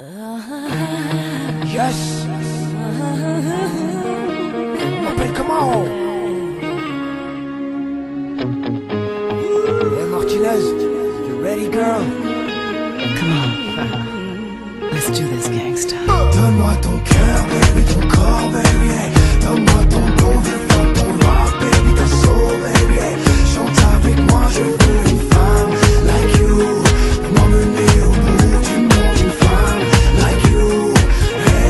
Yes. On m'appelle comment? Hey Martinez, you ready girl? Come on. Let's do this, gangsta. Donne-moi ton cœur, baby, ton corps, baby, hey. Donne-moi ton bon vieux funk, ton rock, baby, ta soul, baby, hey. Chante avec moi, je veux une femme like you. M'emmener au bout du monde, une femme like you, hey.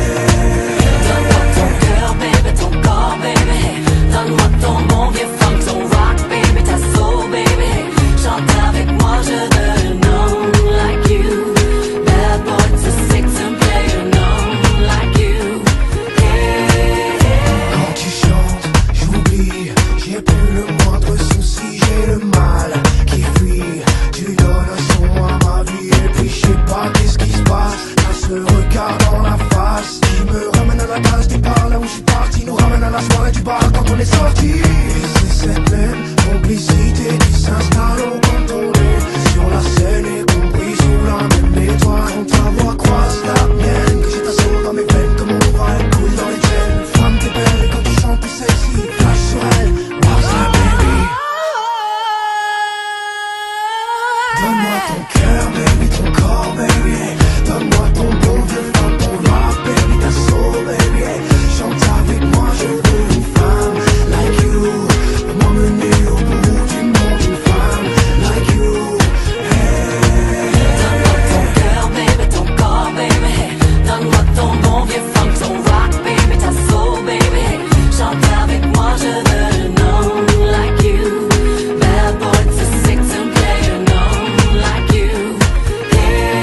Donne-moi ton cœur, baby, ton corps, baby, hey. Donne-moi ton bon vieux funk, ton rock, baby, ta soul, baby, hey. Chante avec moi, je veux un homme like you. Bad boy to six and play an homme like you, hey, hey. Quand tu chantes, j'oublie, j'ai plus le moindre souci, j'ai le mal qui fuit. Tu donnes un son à ma vie et puis je sais pas qu'est-ce qui se passe. T'as ce regard dans la face qui me ramène à la case départ, là où je suis parti, nous ramène à la soirée du bar quand on est sorti. Et c'est cette même complicité qui s'installe au contrôlé sur la scène et compris sous la même étoile. Quand ta voix croise la mienne, que j'ai ta soul dans mes veines, comme mon bras elle coule dans les chaînes. Femme t'es belle et quand tu chantes t'es sexy, flash sur elle, what's that baby? Donne-moi ton cœur, baby, ton corps, baby, hey. Donne-moi ton bon vieux funk, ton rock, baby, ta soul, baby, hey. Chante avec moi, je veux une femme like you. M'emmener au bout du monde, une femme like you, hey. Donne-moi ton cœur, baby, ton corps, baby, hey. Donne-moi ton bon vieux funk, ton rock, baby, ta soul, baby, hey. Chante avec moi, je veux un homme like you. Bad boy to six and play an homme like you, hey,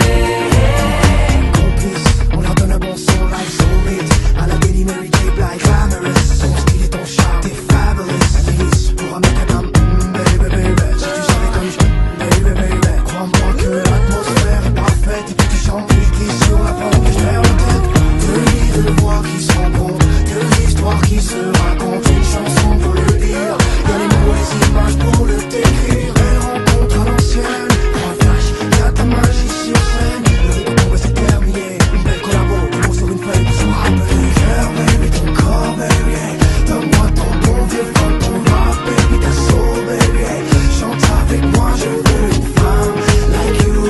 hey. Complice, on leur donne un bon son like soulmate. À la Daily Mary J. Blige, glamorous. Ton style et ton charme, t'es fabulous. Nice, pour un mec comme baby, baby. Si tu savais comme je baby, baby. Crois-moi que l'atmosphère est parfaite. Et puis tu chantes, puis je glisse sur la pente et je perds la tête. Deux lits de voix qui se rencontrent, deux histoires qui se racontent. Une chanson pour le dire, y'a les mots, les images pour le décrire. Belle rencontre à l'ancienne, pour un flash, y'a ta magie sur scène. Le rythme pourrait se terminer, une belle collabo, des mots sur une feuille pour se rappeler. Cœur, baby, ton corps, baby, hey. Donne-moi ton bon vieux funk, ton rock, baby, ta soul, baby, hey. Chante avec moi, je veux une femme like you.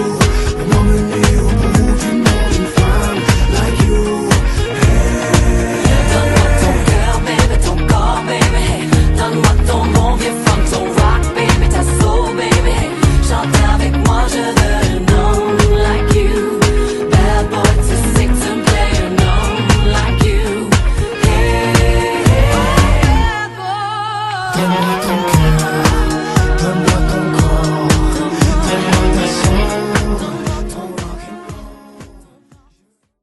M'emmener au bout du monde, une femme like you, hey. Donne-moi ton cœur, baby, ton corps, baby, hey. Donne-moi ton bon vieux funk, ton rock, baby, ta soul, baby, hey. Chante avec moi, je veux un homme like you. Bad boy to six and play an homme like you, hey, hey. Donne-moi ton cœur, donne-moi